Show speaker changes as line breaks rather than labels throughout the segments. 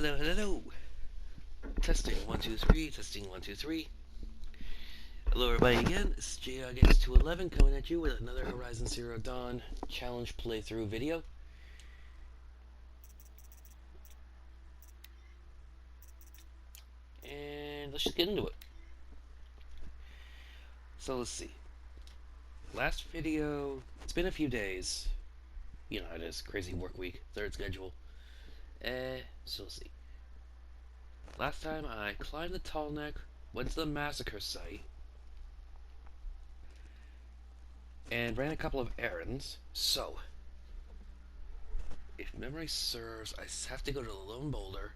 Hello. Testing 1 2 3. Testing 1 2 3. Hello, everybody. Again, this is JRX211 coming at you with another Horizon Zero Dawn challenge playthrough video. And let's just get into it. So let's see. Last video. It's been a few days. You know how it is. Crazy work week. Third schedule. So let's see. Last time I climbed the tall neck, went to the massacre site, and ran a couple of errands. So, if memory serves, I have to go to the Lone Boulder,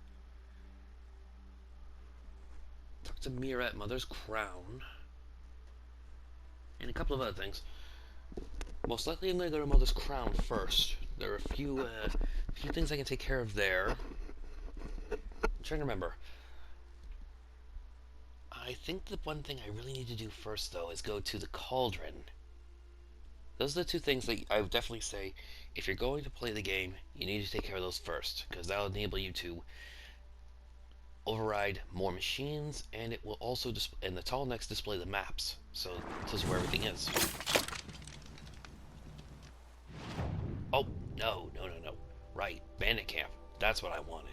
talk to Mira at Mother's Crown, and a couple of other things. Most likely I'm going to go to Mother's Crown first. There are a few things I can take care of there. I'm trying to remember. I think the one thing I really need to do first, though, is go to the Cauldron. Those are the two things that I would definitely say, if you're going to play the game, you need to take care of those first, because that'll enable you to override more machines, and it will also and the tall necks display the maps, so it tells you where everything is. Oh, no. Right, bandit camp. That's what I wanted.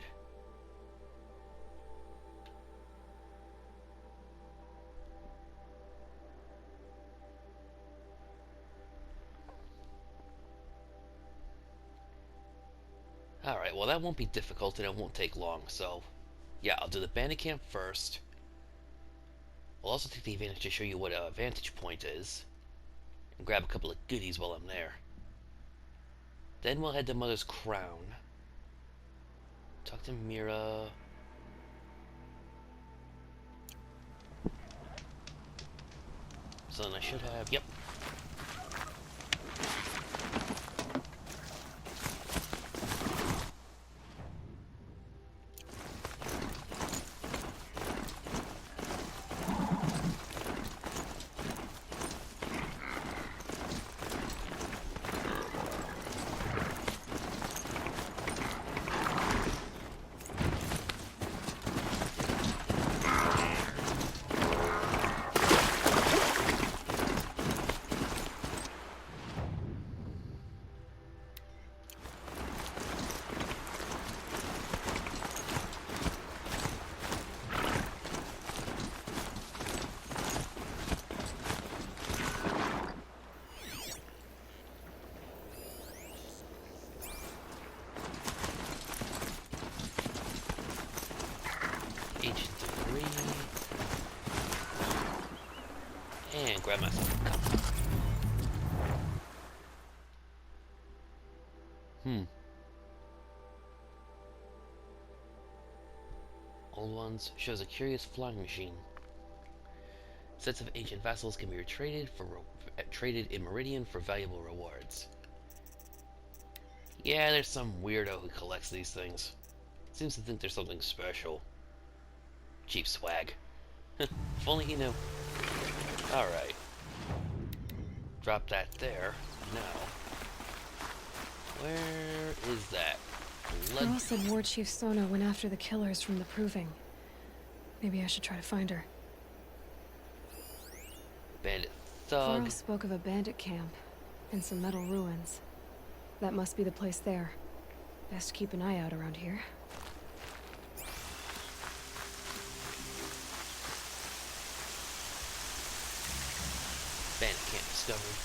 Alright, well that won't be difficult and it won't take long, so yeah, I'll do the bandit camp first. I'll also take the advantage to show you what a vantage point is, and grab a couple of goodies while I'm there. Then we'll head to Mother's Crown. Talk to Mira. So then I should have, yep. HZD. And grab myself a cup. Old ones shows a curious flying machine. Sets of ancient vessels can be traded in Meridian for valuable rewards. Yeah, there's some weirdo who collects these things. Seems to think there's something special. Cheap swag. If only he knew. Alright. Drop that there. Now. Where is that?
Girl said War Chief Sona went after the killers from the Proving. Maybe I should try to find her.
Bandit thug.
Varl spoke of a bandit camp and some metal ruins. That must be the place there. Best keep an eye out around here.
Bandit camp discovered.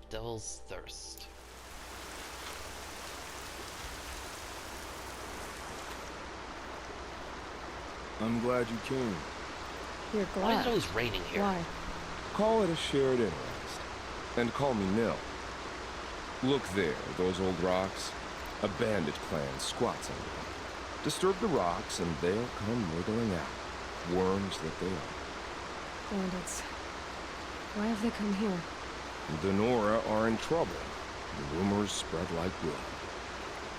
Devil's Thirst.
I'm glad you came.
You're
Why is
glad.
it always raining here?
Why?
Call it a shared interest. And call me Nil. Look there, those old rocks. A bandit clan squats under them. Disturb the rocks and they'll come wriggling out. Worms that they are.
Bandits. Why have they come here?
The Nora are in trouble. The rumors spread like blood.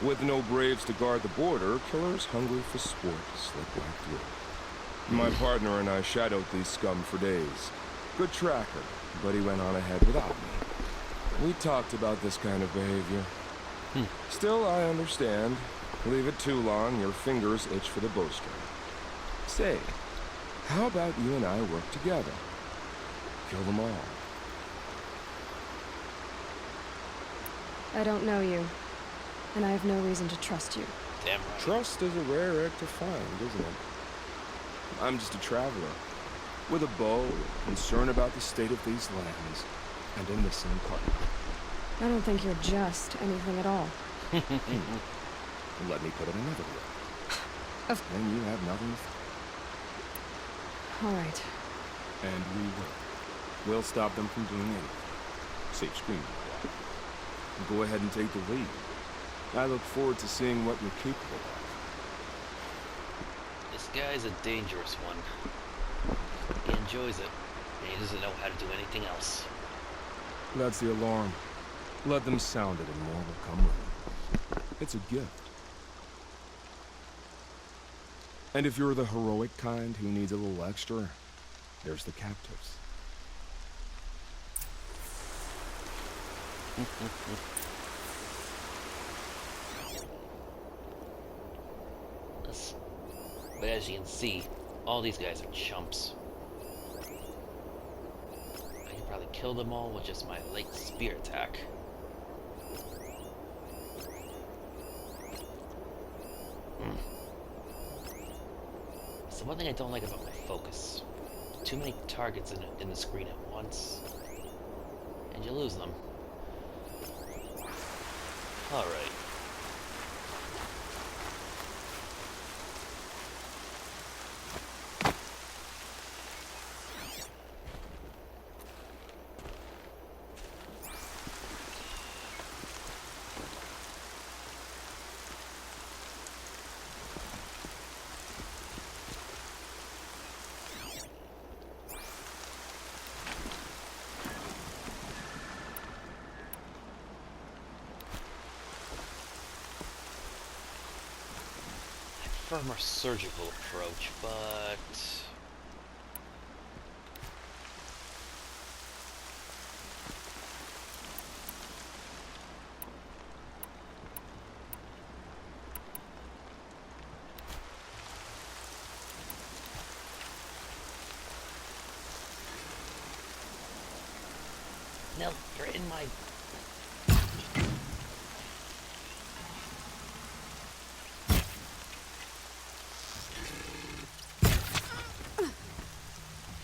With no braves to guard the border, killers hungry for sport slip right through. My partner and I shadowed these scum for days. Good tracker, but he went on ahead without me. We talked about this kind of behavior.
Hmm.
Still, I understand. Leave it too long, your fingers itch for the bowstring. Say, how about you and I work together? Kill them all.
I don't know you, and I have no reason to trust you.
Damn right.
Trust is a rare egg to find, isn't it? I'm just a traveler, with a bow, concern about the state of these lands, and a missing partner.
I don't think you're just anything at all.
Let me put it another way. Then you have nothing to fear.
All right.
And we will. We'll stop them from doing anything. Safe screen. Go ahead and take the lead. I look forward to seeing what you're capable of.
This guy's a dangerous one. He enjoys it, and he doesn't know how to do anything else.
That's the alarm. Let them sound it and more will come running. It's a gift. And if you're the heroic kind who needs a little extra, there's the captives.
But as you can see, all these guys are chumps. I can probably kill them all with just my late spear attack. So one thing I don't like about my focus. Too many targets in the screen at once. And you lose them. Alright. I prefer a more surgical approach, but... No, you're in my...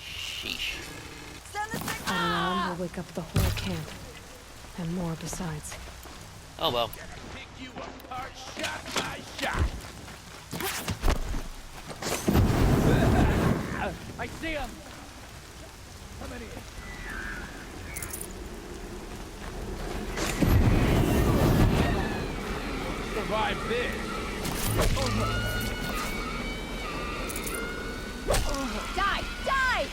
Sheesh.
That alarm will wake up the whole camp. And more besides.
Oh well.
Pick you apart shot by shot. I see him. How many? Survive this.
Die! Die!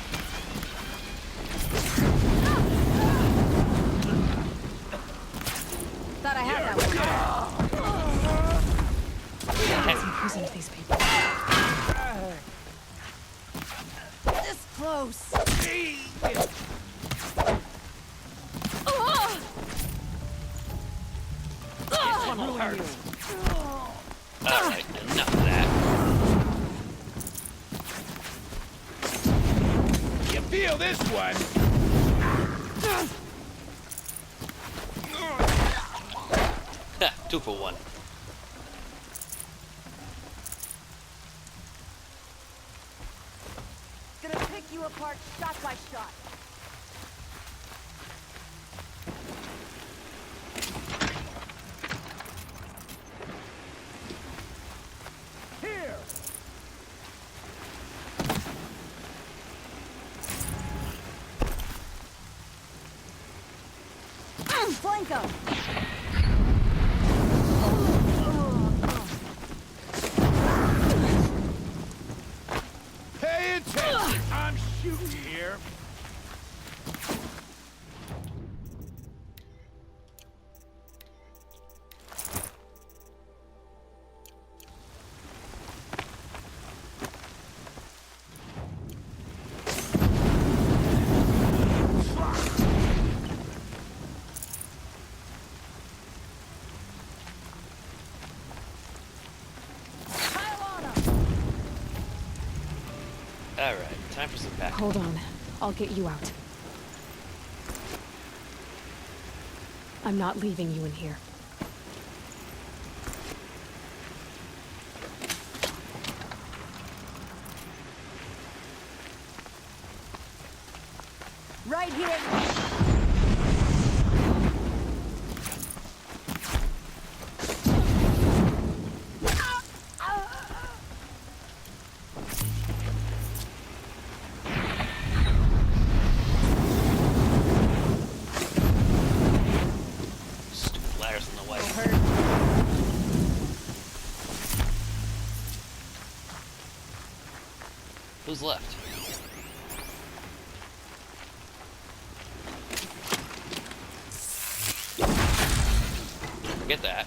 Thought I had that one.
Let's imprison these people.
This close.
This one will hurt. Alright, enough of that.
You feel this one?
Ha, 2 for 1.
Gonna pick you apart shot by shot.
Here.
Flanco.
Pay attention. I'm shooting here.
Alright, time for some back.
Hold on. I'll get you out. I'm not leaving you in here.
Right here.
Stupid ladders in the way. Who's left? Forget that.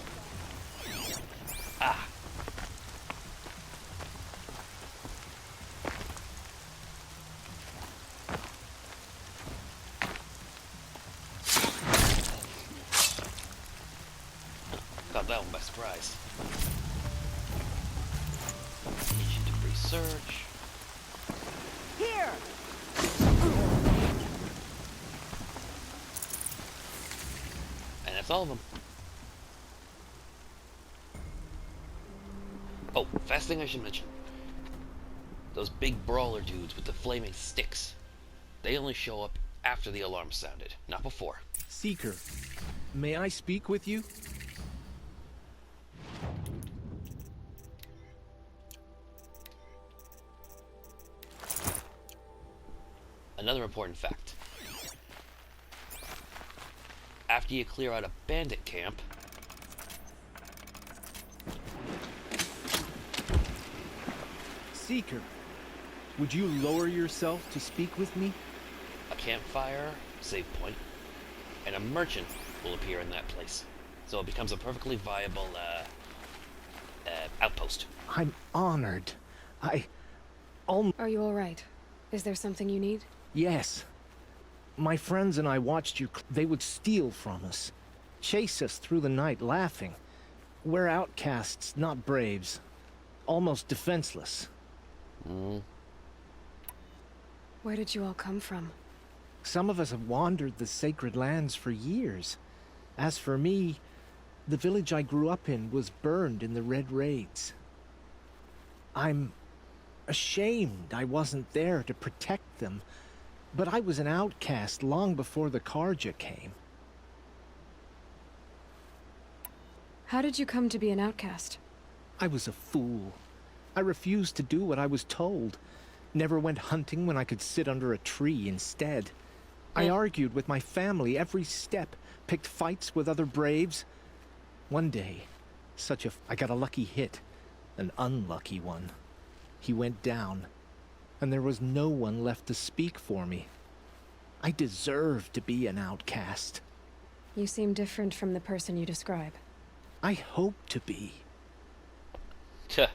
Ah. Caught that one by surprise. Need you to research.
Here.
And that's all of them. Oh, fast thing I should mention. Those big brawler dudes with the flaming sticks. They only show up after the alarm sounded, not before.
Seeker, may I speak with you?
Another important fact. After you clear out a bandit camp,
Seeker, would you lower yourself to speak with me?
a campfire, save point, and a merchant will appear in that place. So it becomes a perfectly viable outpost.
I'm honored.
Are you alright? Is there something you need?
Yes. My friends and I watched you. They would steal from us, chase us through the night laughing. We're outcasts, not braves. Almost defenseless.
Where did you all come from?
Some of us have wandered the sacred lands for years. As for me, the village I grew up in was burned in the Red Raids. I'm ashamed I wasn't there to protect them, but I was an outcast long before the Karja came.
How did you come to be an outcast?
I was a fool. I refused to do what I was told. Never went hunting when I could sit under a tree instead. I argued with my family every step, picked fights with other braves. One day, I got a lucky hit, an unlucky one. He went down, and there was no one left to speak for me. I deserved to be an outcast.
You seem different from the person you describe.
I hope to be.
Tuh.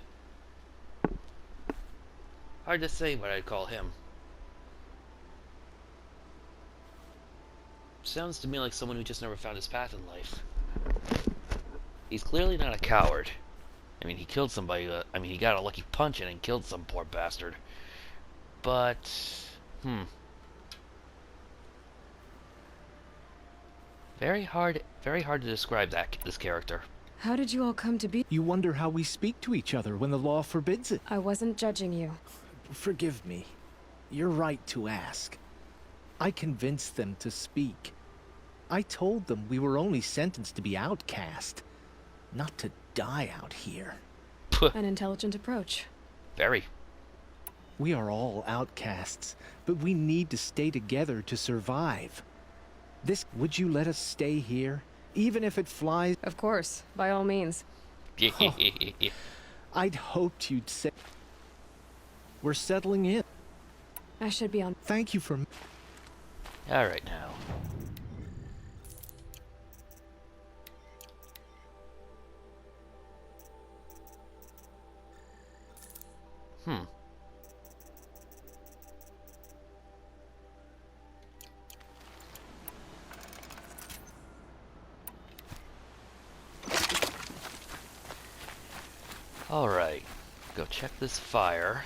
Hard to say what I'd call him. Sounds to me like someone who just never found his path in life. He's clearly not a coward. I mean, he killed somebody. He got a lucky punch in and killed some poor bastard. But, very hard to describe this character.
How did you all come to be?
You wonder how we speak to each other when the law forbids it.
I wasn't judging you.
Forgive me. You're right to ask. I convinced them to speak. I told them we were only sentenced to be outcast, not to die out here.
An intelligent approach.
Very.
We are all outcasts, but we need to stay together to survive. Would you let us stay here, even if it flies?
Of course, by all means.
I'd hoped you'd say. We're settling in.
I should be on.
Thank you for.
Alright now. Alright. Go check this fire.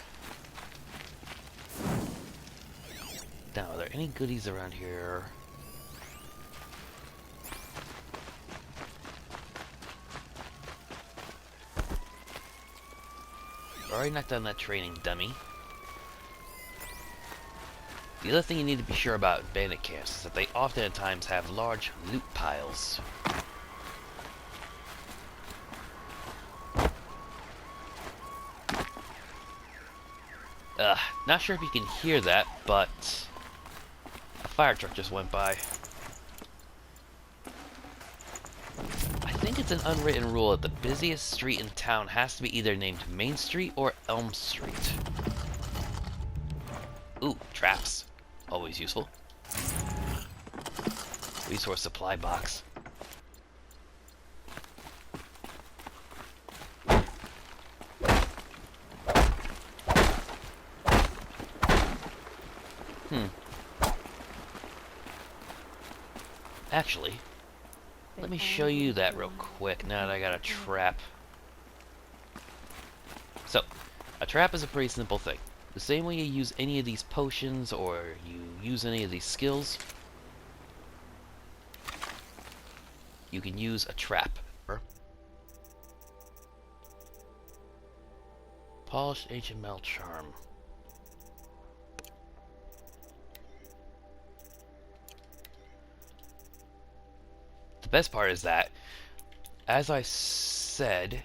Now, are there any goodies around here? Already not done that training, dummy. The other thing you need to be sure about bandit camps is that they often at times have large loot piles. Not sure if you can hear that, but a fire truck just went by. I think it's an unwritten rule that the busiest street in town has to be either named Main Street or Elm Street. Ooh, traps. Always useful. Resource supply box. Actually, let me show you that real quick now that I got a trap. So, a trap is a pretty simple thing. The same way you use any of these potions or you use any of these skills, you can use a trap. Polished ancient metal charm. The best part is that, as I said,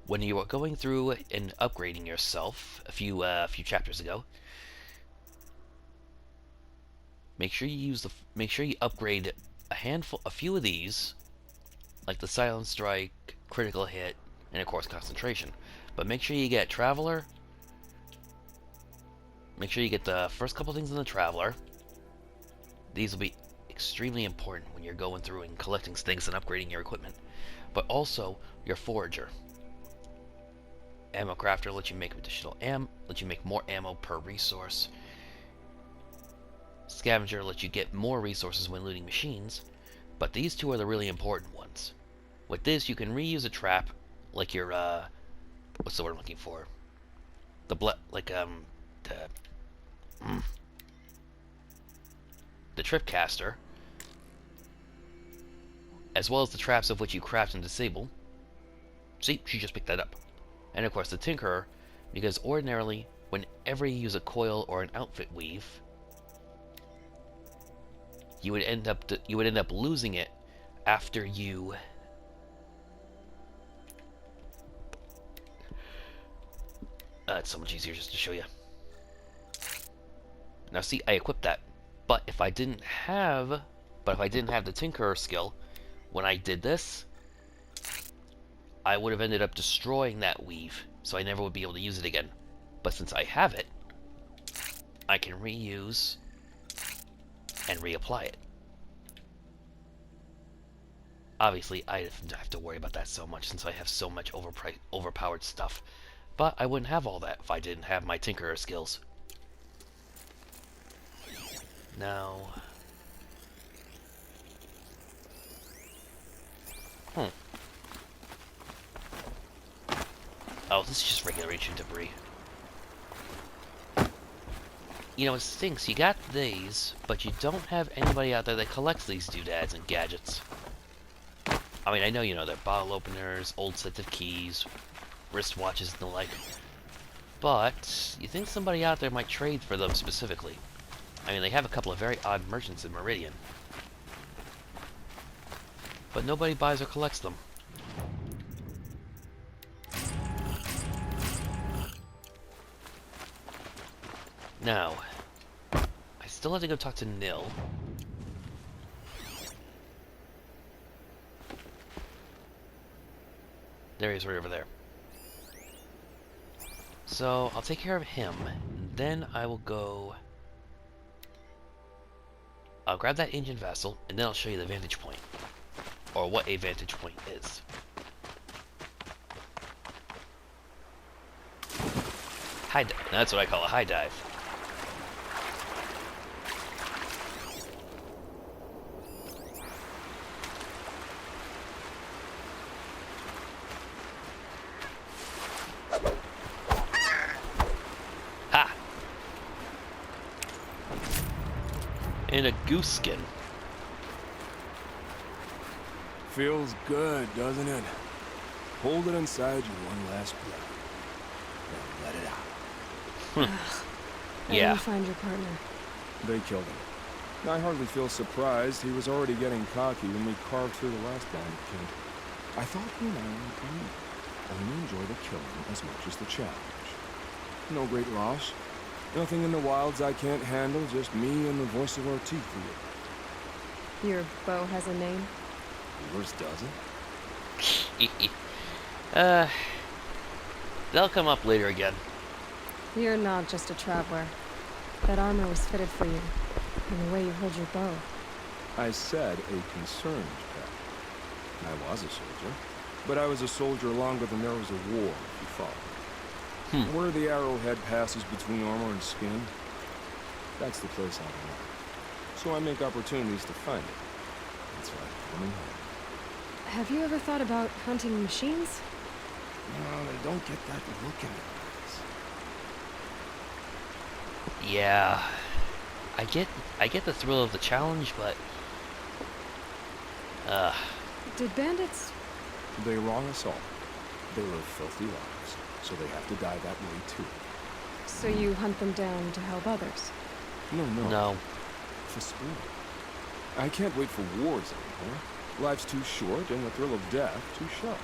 when you are going through and upgrading yourself a few chapters ago, make sure you upgrade a few of these, like the Silent Strike, Critical Hit, and of course Concentration. But make sure you get Traveler. Make sure you get the first couple things in the Traveler. These will be extremely important when you're going through and collecting things and upgrading your equipment. But also your Forager. Ammo Crafter lets you make additional lets you make more ammo per resource. Scavenger lets you get more resources when looting machines, but these two are the really important ones. With this, you can reuse a trap, like your what's the word I'm looking for? The trip caster, as well as the traps of which you craft and disable. See, she just picked that up. And of course the Tinkerer, because ordinarily, whenever you use a coil or an outfit weave, you would end up losing it after you it's so much easier just to show you. Now see, I equipped that, but if I didn't have the Tinkerer skill, when I did this, I would have ended up destroying that weave, so I never would be able to use it again. But since I have it, I can reuse and reapply it. Obviously, I don't have to worry about that so much since I have so much overpowered stuff. But I wouldn't have all that if I didn't have my Tinkerer skills. Now... Oh, this is just regular ancient debris. You know, it stinks. You got these, but you don't have anybody out there that collects these doodads and gadgets. I mean, I know, you know, they're bottle openers, old sets of keys, wristwatches, and the like. But you think somebody out there might trade for them specifically. I mean, they have a couple of very odd merchants in Meridian. But nobody buys or collects them. Now, I still have to go talk to Nil. There he is, right over there. So, I'll take care of him, and then I will go... I'll grab that ancient vessel, and then I'll show you the vantage point. Or what a vantage point is. High dive. That's what I call a high dive. in a goose skin.
Feels good, doesn't it? Hold it inside you one last breath. Then let it out.
How do
Yeah.
you find your partner?
They killed him. I hardly feel surprised. He was already getting cocky when we carved through the last bandit camp. I thought he and I would only enjoy the killing as much as the challenge. No great loss. Nothing in the wilds I can't handle, just me and the voice of our teeth here.
Your bow has a name?
Yours doesn't?
They'll come up later again.
You're not just a traveler. That armor was fitted for you, and the way you hold your bow.
I said a concerned pet. I was a soldier, but I was a soldier longer than there was a war, if you follow. Where the arrowhead passes between armor and skin, that's the place I belong. So I make opportunities to find it. That's why I'm coming home.
Have you ever thought about hunting machines?
No, they don't get that look in their eyes.
Yeah. I get the thrill of the challenge, but
Did bandits...
They wrong us all. They live filthy lives, so they have to die that way too.
So you hunt them down to help others?
no.
For sport. I can't wait for wars anymore. Life's too short, and the thrill of death too sharp.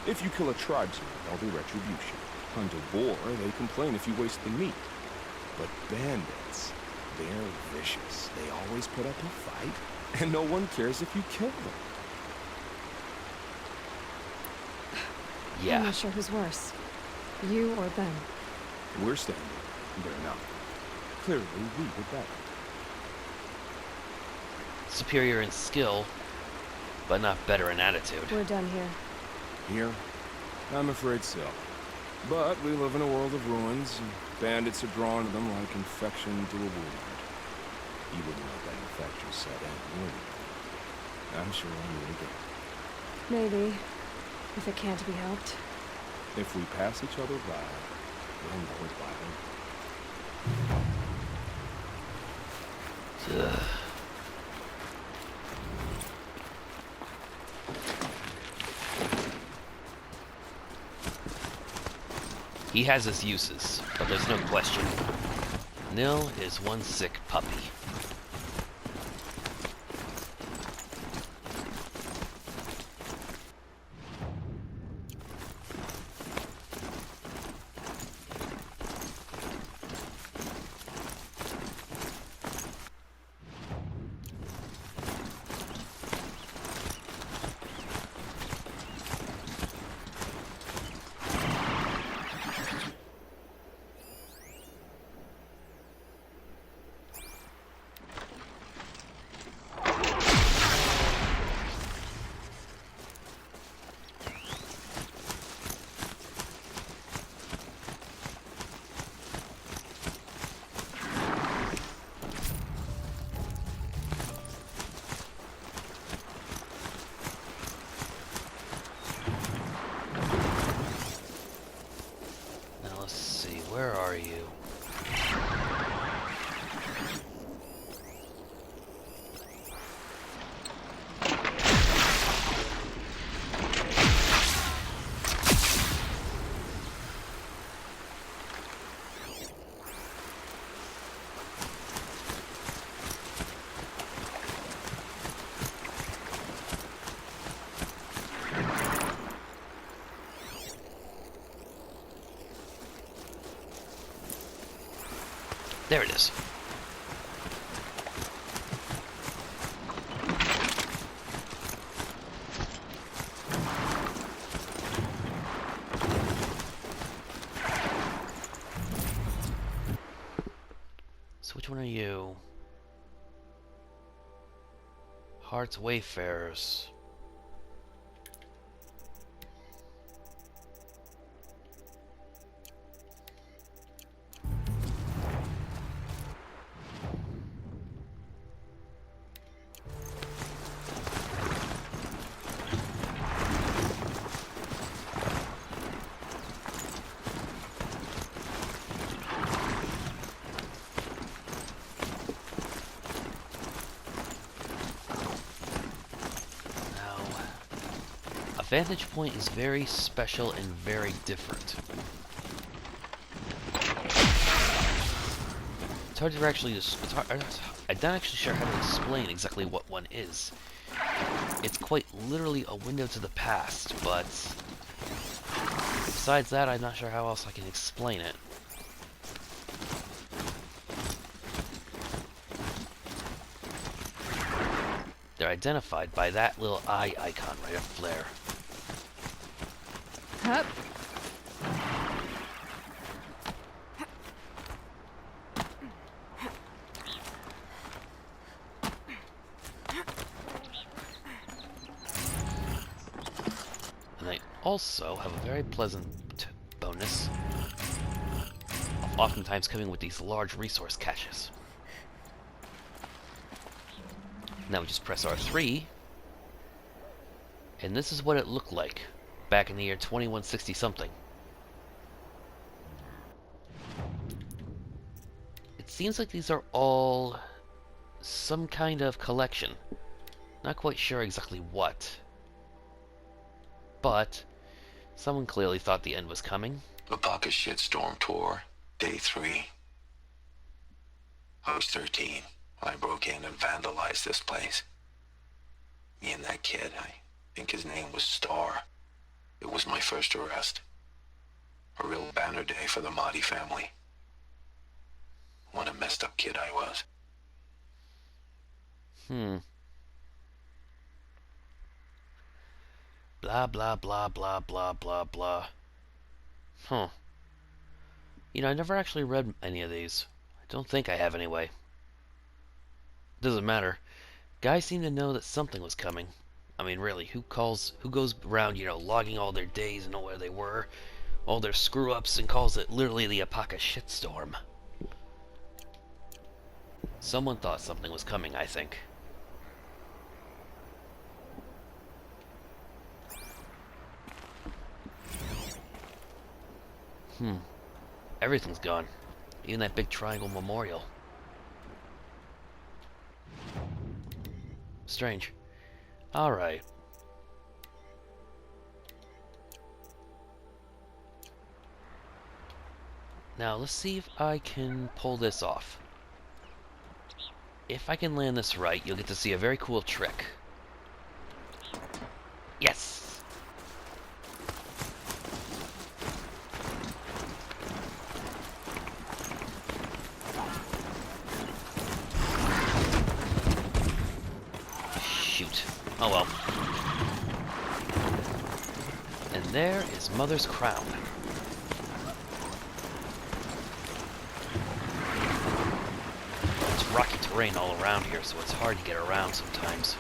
If you kill a tribesman, there'll be retribution. Hunt a boar, they complain if you waste the meat. But bandits, they're vicious. They always put up a fight, and no one cares if you kill them.
I'm
Yeah.
not sure who's worse. You or them.
We're standing. They're not. Clearly, we were better.
Superior in skill, but not better in attitude.
We're done here.
Here? I'm afraid so. But we live in a world of ruins, and bandits are drawn to them like infection to a wound. You wouldn't let that infection set in, would you? I'm sure I'll meet again.
Maybe. If it can't be helped.
If we pass each other by, we'll know it by then.
Ugh. He has his uses, but there's no question. Nil is one sick puppy. Now let's see, where are you? There it is. So which one are you? Heart's Wayfarers. A vantage point is very special and very different. It's hard to actually I'm not actually sure how to explain exactly what one is. It's quite literally a window to the past, but besides that, I'm not sure how else I can explain it. They're identified by that little eye icon right up there.
Hup.
And they also have a very pleasant bonus of oftentimes coming with these large resource caches. Now we just press R3, and this is what it looked like back in the year 2160 something. It seems like these are all some kind of collection. Not quite sure exactly what. But someone clearly thought the end was coming.
Apaka Shitstorm Tour, Day 3. I was 13 when I broke in and vandalized this place. Me and that kid, I think his name was Star. It was my first arrest. A real banner day for the Mahdi family. What a messed up kid I was.
Blah, blah, blah, blah, blah, blah, blah. Huh. You know, I never actually read any of these. I don't think I have anyway. Doesn't matter. Guys seem to know that something was coming. I mean, really, who goes around, you know, logging all their days and know where they were, all their screw-ups, and calls it literally the Apaka shitstorm? Someone thought something was coming, I think. Everything's gone. Even that big triangle memorial. Strange. Alright. Now, let's see if I can pull this off. If I can land this right, you'll get to see a very cool trick. Yes! Shoot. Oh well. And there is Mother's crown. It's rocky terrain all around here, so it's hard to get around sometimes.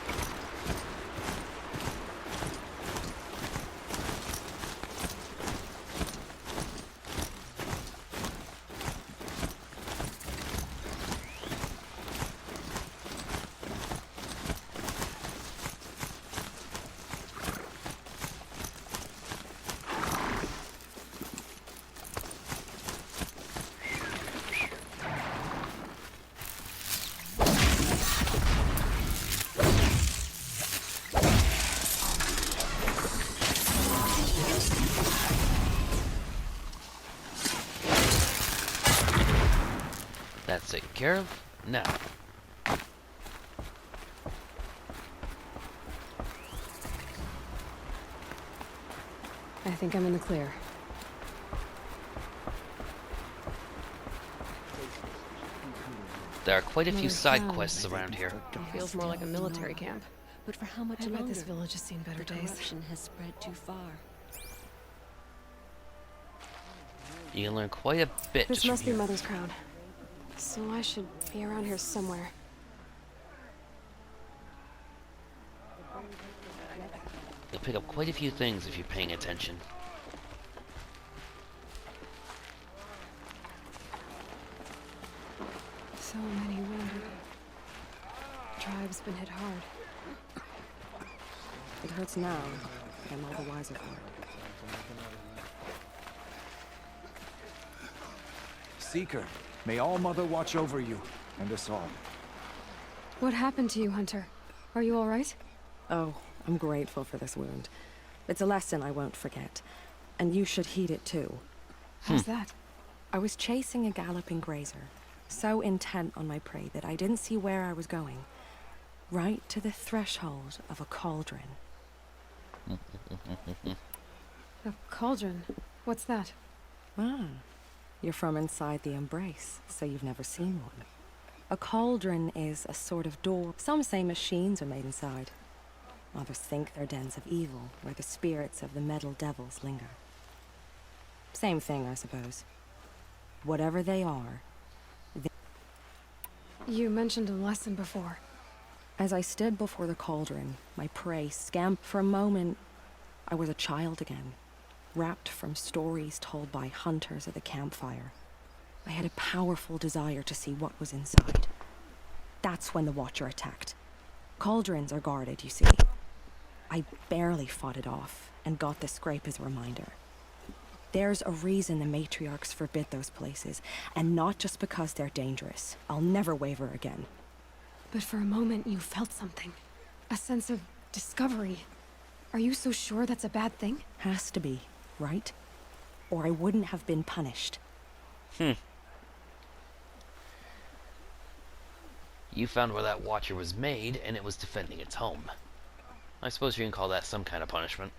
That's taken care of. Now.
I think I'm in the clear.
There are quite a few
Mother's
side
crown.
quests around here.
It feels more like a military camp.
But for how much
I bet
longer?
this village has seen better
The
days.
corruption has spread too far.
You can learn quite a bit
This
just
must
from
be
here.
Mother's crown. So I should be around here somewhere.
You'll pick up quite a few things if you're paying attention.
So many wounded. The tribe's been hit hard.
It hurts now, but I'm all the wiser for it.
Seeker, may All Mother watch over you, and us all.
What happened to you, Hunter? Are you all right?
Oh, I'm grateful for this wound. It's a lesson I won't forget, and you should heed it too.
How's that?
I was chasing a galloping grazer, so intent on my prey that I didn't see where I was going. Right to the threshold of a cauldron.
A cauldron? What's that?
Ah, you're from inside the Embrace, so you've never seen one. A cauldron is a sort of door. Some say machines are made inside. Others think they're dens of evil, where the spirits of the metal devils linger. Same thing, I suppose. Whatever they are.
You mentioned a lesson before.
As I stood before the cauldron, my prey scampered. For a moment, I was a child again, wrapped from stories told by hunters at the campfire. I had a powerful desire to see what was inside. That's when the Watcher attacked. Cauldrons are guarded, you see. I barely fought it off, and got the scrape as a reminder. There's a reason the matriarchs forbid those places, and not just because they're dangerous. I'll never waver again.
But for a moment you felt something. A sense of discovery. Are you so sure that's a bad thing?
Has to be, right? Or I wouldn't have been punished.
You found where that watcher was made, and it was defending its home. I suppose you can call that some kind of punishment.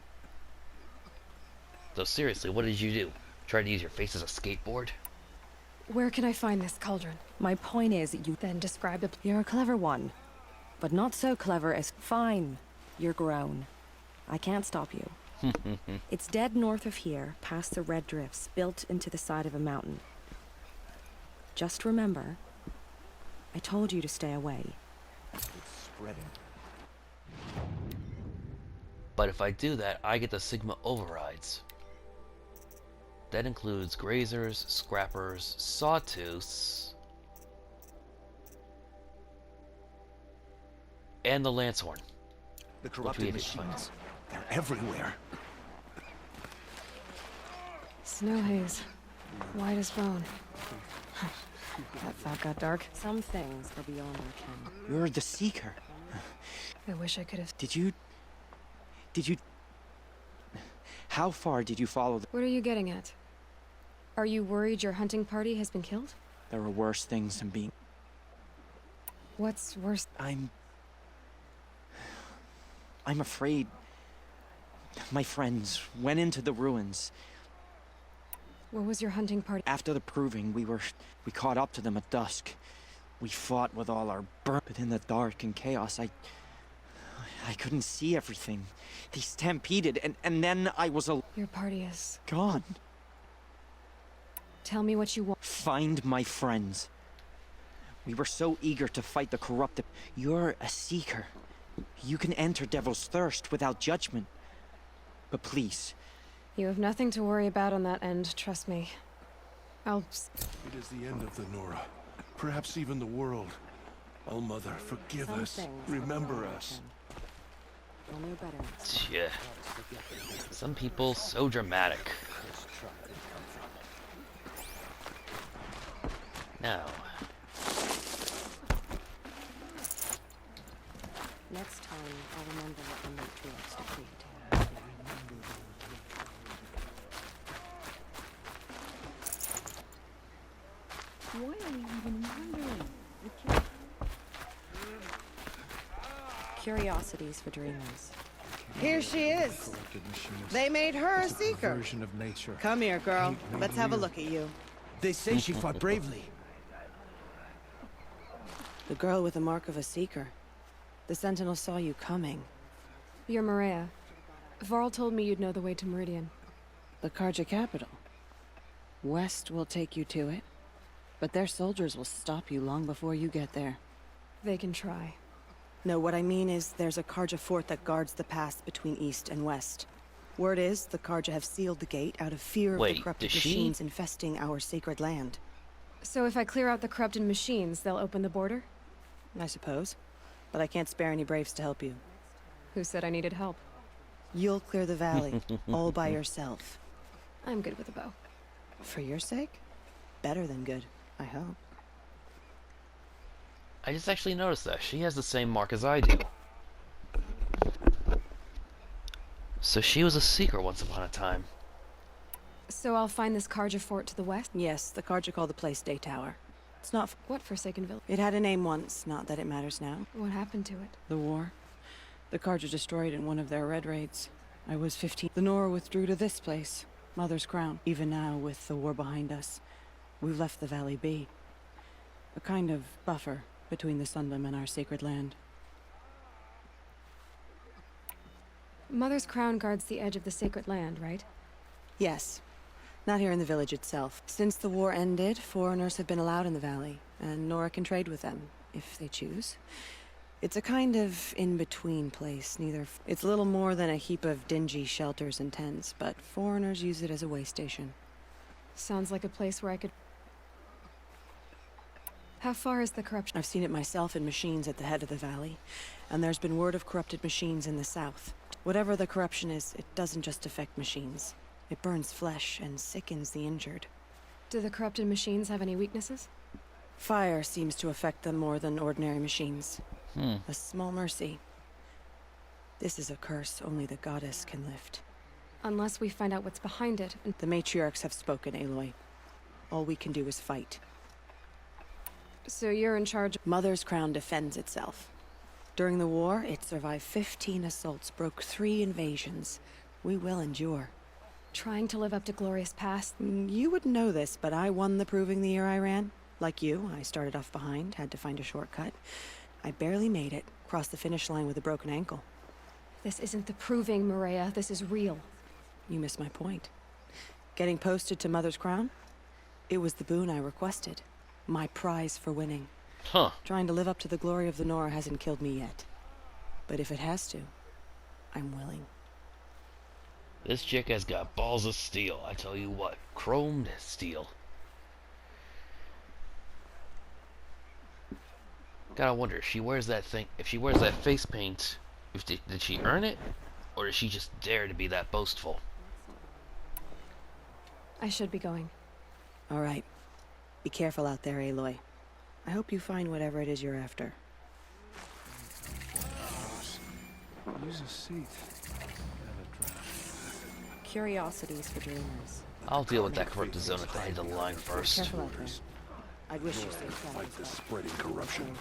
Though seriously, what did you do? Try to use your face as a skateboard?
Where can I find this cauldron?
My point is, you
Then describe the...
You're a clever one. But not so clever as... Fine. You're grown. I can't stop you. It's dead north of here, past the red drifts, built into the side of a mountain. Just remember, I told you to stay away.
It's spreading.
But if I do that, I get the Sigma overrides. That includes grazers, scrappers, sawtooths, and the Lancehorn.
The corrupted machines. They're everywhere.
Snow haze. White as bone. That thought got dark.
Some things are beyond our ken.
You're the Seeker.
I wish I could have...
Did you... How far did you follow
What are you getting at? Are you worried your hunting party has been killed?
There are worse things than being...
What's worse?
I'm afraid... My friends went into the ruins.
What was your hunting party?
After the proving, we caught up to them at dusk. We fought with all our burn, but in the dark and chaos, I couldn't see everything. They stampeded, and then I was
Your party is...
gone.
Tell me what you want.
Find my friends. We were so eager to fight the corrupted. You're a Seeker. You can enter Devil's Thirst without judgment. But please...
You have nothing to worry about on that end, trust me.
It is the end of the Nora. Perhaps even the world. Oh, Mother, forgive
Some
us.
things
Remember
are
us.
Only a better answer.
Yeah. Some people so dramatic. Now,
Next time, I'll remember what the matriarchs decreed. Why are we even wondering? Curiosities for dreamers.
Here she is. They made her a Seeker.
Version of nature.
Come here, girl. Let's have a look at you.
They say she fought bravely.
The girl with the mark of a Seeker. The Sentinel saw you coming.
You're Maria. Varl told me you'd know the way to Meridian.
The Karja capital. West will take you to it. But their soldiers will stop you long before you get there.
They can try.
No, what I mean is there's a Karja fort that guards the pass between east and west. Word is the Karja have sealed the gate out of fear of the corrupted
does she?
machines infesting our sacred land.
So if I clear out the corrupted machines, they'll open the border?
I suppose. But I can't spare any braves to help you.
Who said I needed help?
You'll clear the valley, all by yourself.
I'm good with a bow.
For your sake? Better than good, I hope.
I just actually noticed that. She has the same mark as I do. So she was a seeker once upon a time.
So I'll find this Karja fort to the west?
Yes, the Karja call the place Day Tower. It's not...
What Forsaken Village?
It had a name once, not that it matters now.
What happened to it?
The war. The Karja destroyed in one of their red raids. I was 15. The Nora withdrew to this place, Mother's Crown. Even now, with the war behind us, we've left the valley be. A kind of buffer between the Sunlim and our sacred land.
Mother's Crown guards the edge of the sacred land, right?
Yes. Not here in the village itself. Since the war ended, foreigners have been allowed in the valley, and Nora can trade with them, if they choose. It's a kind of in-between place, It's little more than a heap of dingy shelters and tents, but foreigners use it as a way station.
Sounds like a place where I could... How far is the corruption?
I've seen it myself in machines at the head of the valley, and there's been word of corrupted machines in the south. Whatever the corruption is, it doesn't just affect machines. It burns flesh and sickens the injured.
Do the corrupted machines have any weaknesses?
Fire seems to affect them more than ordinary machines.
Hmm.
A small mercy. This is a curse only the goddess can lift.
Unless we find out what's behind it.
The matriarchs have spoken, Aloy. All we can do is fight.
So you're in charge?
Mother's Crown defends itself. During the war, it survived 15 assaults, broke 3 invasions. We will endure.
Trying to live up to glorious past?
You wouldn't know this, but I won the proving the year I ran. Like you, I started off behind, had to find a shortcut. I barely made it, crossed the finish line with a broken ankle.
This isn't the proving, Maria. This is real.
You missed my point. Getting posted to Mother's Crown? It was the boon I requested. My prize for winning.
Huh.
Trying to live up to the glory of the Nora hasn't killed me yet. But if it has to, I'm willing.
This chick has got balls of steel. I tell you what, chromed steel. Gotta wonder if she wears that thing. If she wears that face paint, did she earn it, or does she just dare to be that boastful?
I should be going.
All right. Be careful out there, Aloy. I hope you find whatever it is you're after.
Use a seat.
Curiosities for dreamers.
I'll deal with that corrupted zone at the head of the line first.
Careful out there. I'd wish you safe
Fight
travels.
this spreading corruption.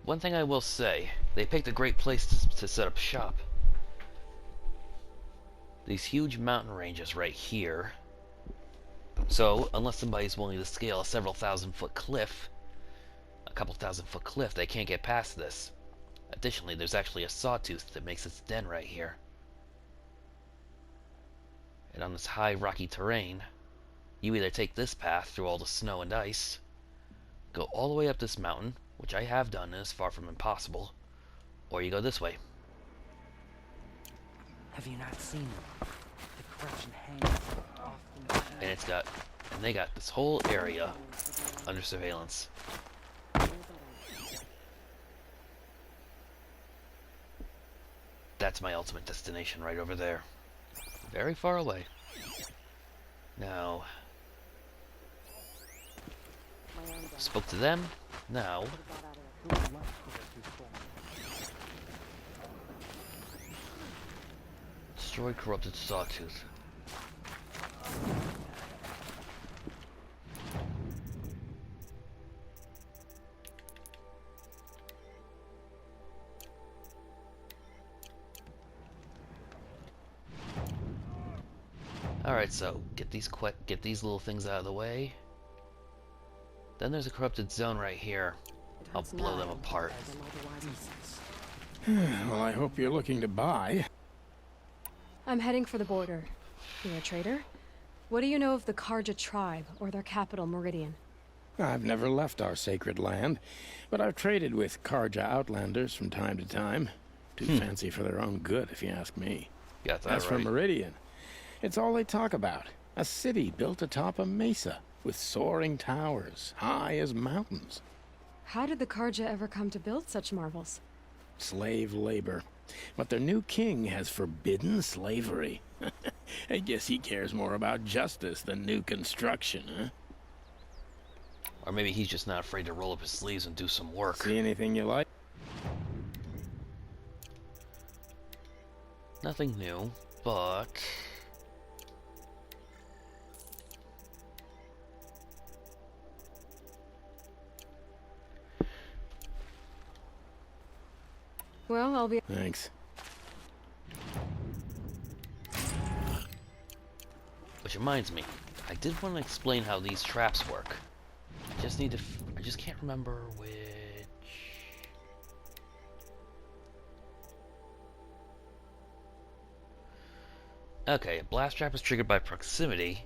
One thing I will say, they picked a great place to set up shop. These huge mountain ranges right here. So, unless somebody's willing to scale a several thousand-foot cliff, a couple thousand-foot cliff, they can't get past this. Additionally, there's actually a sawtooth that makes its den right here. And on this high rocky terrain, you either take this path through all the snow and ice, go all the way up this mountain, which I have done and is far from impossible, or you go this way.
Have you not seen them? The corruption hangs off the...
And they got this whole area under surveillance. That's my ultimate destination right over there. Very far away. Now, spoke to them. Now, destroy corrupted sawtooth. Alright, so get these little things out of the way. Then there's a corrupted zone right here. I'll blow them apart.
Well, I hope you're looking to buy.
I'm heading for the border. You're a trader? What do you know of the Karja tribe, or their capital, Meridian?
I've never left our sacred land, but I've traded with Karja outlanders from time to time. Too fancy for their own good, if you ask me.
Got that
As for
right.
Meridian, it's all they talk about. A city built atop a mesa, with soaring towers, high as mountains.
How did the Karja ever come to build such marvels?
Slave labor. But their new king has forbidden slavery. I guess he cares more about justice than new construction, huh?
Or maybe he's just not afraid to roll up his sleeves and do some work.
See anything you like?
Nothing new, but...
Well, I'll be...
Thanks.
Which reminds me, I did want to explain how these traps work. I just need to... I just can't remember which... Okay, a blast trap is triggered by proximity.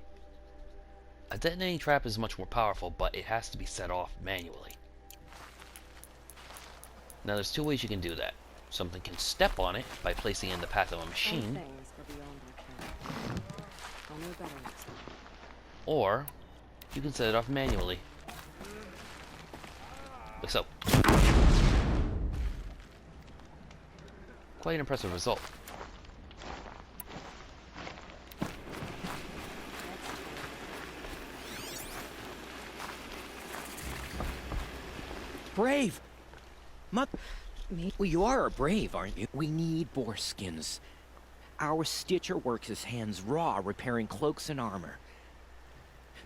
A detonating trap is much more powerful, but it has to be set off manually. Now there's two ways you can do that. Something can step on it by placing it in the path of a machine, or you can set it off manually. Like so. Quite an impressive result.
Brave!
Me?
Well, you are brave, aren't you? We need boar skins. Our Stitcher works his hands raw, repairing cloaks and armor.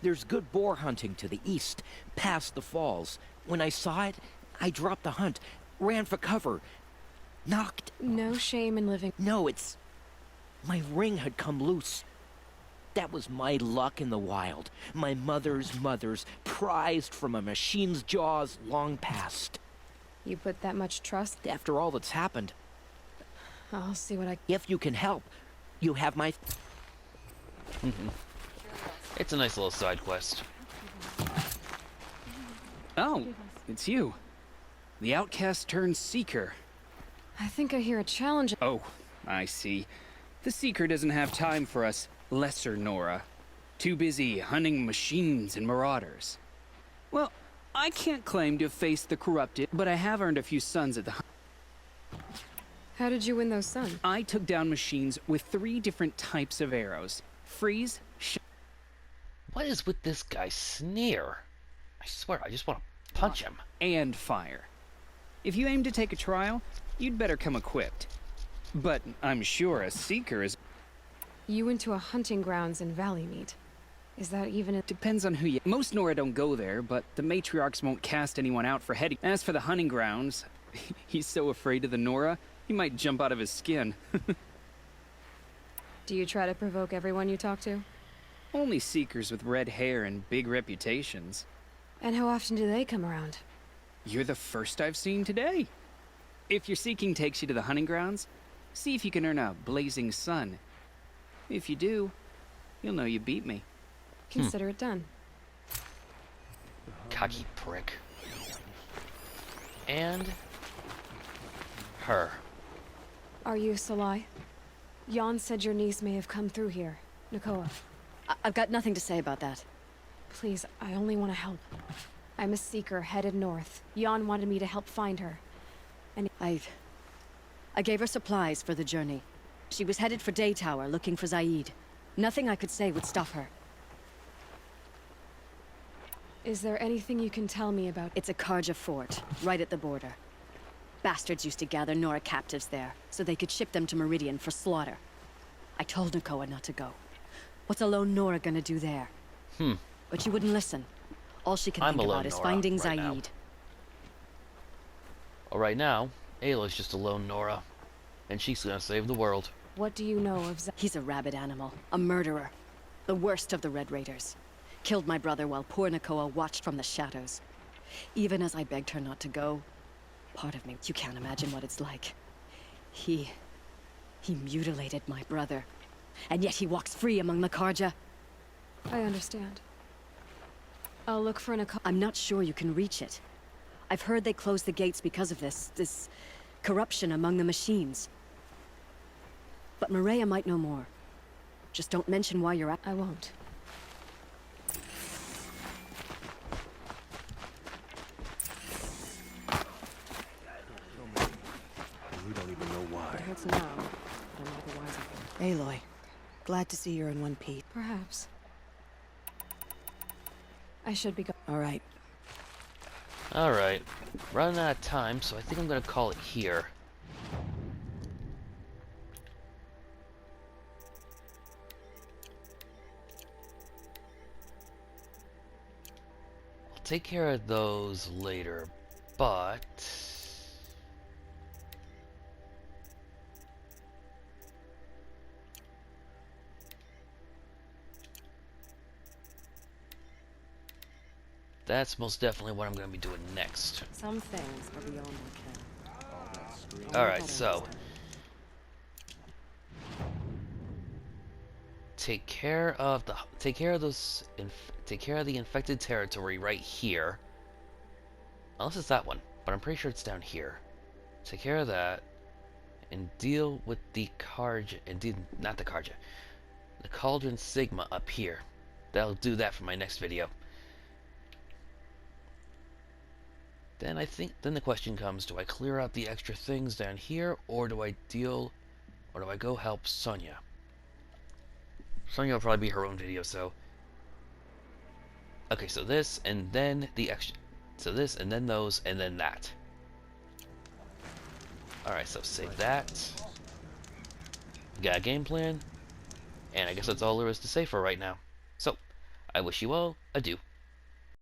There's good boar hunting to the east, past the falls. When I saw it, I dropped the hunt, ran for cover, knocked...
No shame in living...
No, it's... My ring had come loose. That was my luck in the wild. My mother's prized from a machine's jaws long past.
You put that much trust?
After all that's happened.
I'll see what I...
If you can help, you have my...
It's a nice little side quest.
Oh, it's you. The outcast turned seeker.
I think I hear a challenge...
Oh, I see. The seeker doesn't have time for us lesser Nora. Too busy hunting machines and marauders. Well, I can't claim to have faced the corrupted, but I have earned a few sons at the
How did you win those sons?
I took down machines with 3 different types of arrows. Freeze,
What is with this guy's sneer? I swear, I just want to punch him.
and fire. If you aim to take a trial, you'd better come equipped. But I'm sure a seeker is...
You went to a hunting grounds in Valleymead. Is that even a...
Depends on who you... Most Nora don't go there, but the matriarchs won't cast anyone out for heading. As for the hunting grounds, he's so afraid of the Nora, he might jump out of his skin.
Do you try to provoke everyone you talk to?
Only seekers with red hair and big reputations.
And how often do they come around?
You're the first I've seen today. If your seeking takes you to the hunting grounds, see if you can earn a blazing sun. If you do, you'll know you beat me.
Consider it done.
Cocky prick. And... her.
Are you Salai? Jan said your niece may have come through here. Nakoa.
I've got nothing to say about that.
Please, I only want to help. I'm a seeker headed north. Jan wanted me to help find her. And
I gave her supplies for the journey. She was headed for Day Tower, looking for Zaid. Nothing I could say would stop her.
is there anything you can tell me about...
It's a Karja fort, right at the border. Bastards used to gather Nora captives there, so they could ship them to Meridian for slaughter. I told Nakoa not to go. What's a lone Nora gonna do there? But she wouldn't listen. All she can think about is finding Zaid.
Well, right now, Ayla's just a lone Nora. And she's gonna save the world.
What do you know of Zaid?
He's a rabid animal. A murderer. The worst of the Red Raiders. Killed my brother while poor Nakoa watched from the shadows. Even as I begged her not to go, part of me, you can't imagine what it's like. He mutilated my brother. And yet he walks free among the Karja.
I understand. I'll look for an...
I'm not sure you can reach it. I've heard they closed the gates because of this corruption among the machines. But Maria might know more. Just don't mention why you're at...
I won't.
We don't even know why.
It hurts now, but I'm not the wiser. Aloy, glad to see you're in one piece.
Perhaps. I should be going.
All right.
Alright. Running out of time, so I think I'm gonna call it here. take care of those later, but... that's most definitely what I'm going to be doing next.
Some things are beyond my ken.
Alright, so... take care of the infected territory right here. Unless it's that one, but I'm pretty sure it's down here. Take care of that, and deal with the not the Karja, the Cauldron Sigma up here. That'll do that for my next video. Then then the question comes, do I clear out the extra things down here, or do I go help Sonya? Sonya will probably be her own video, so... okay, so this, and then the extra... so this, and then those, and then that. Alright, so save that. Got a game plan. And I guess that's all there is to say for right now. So, I wish you all adieu.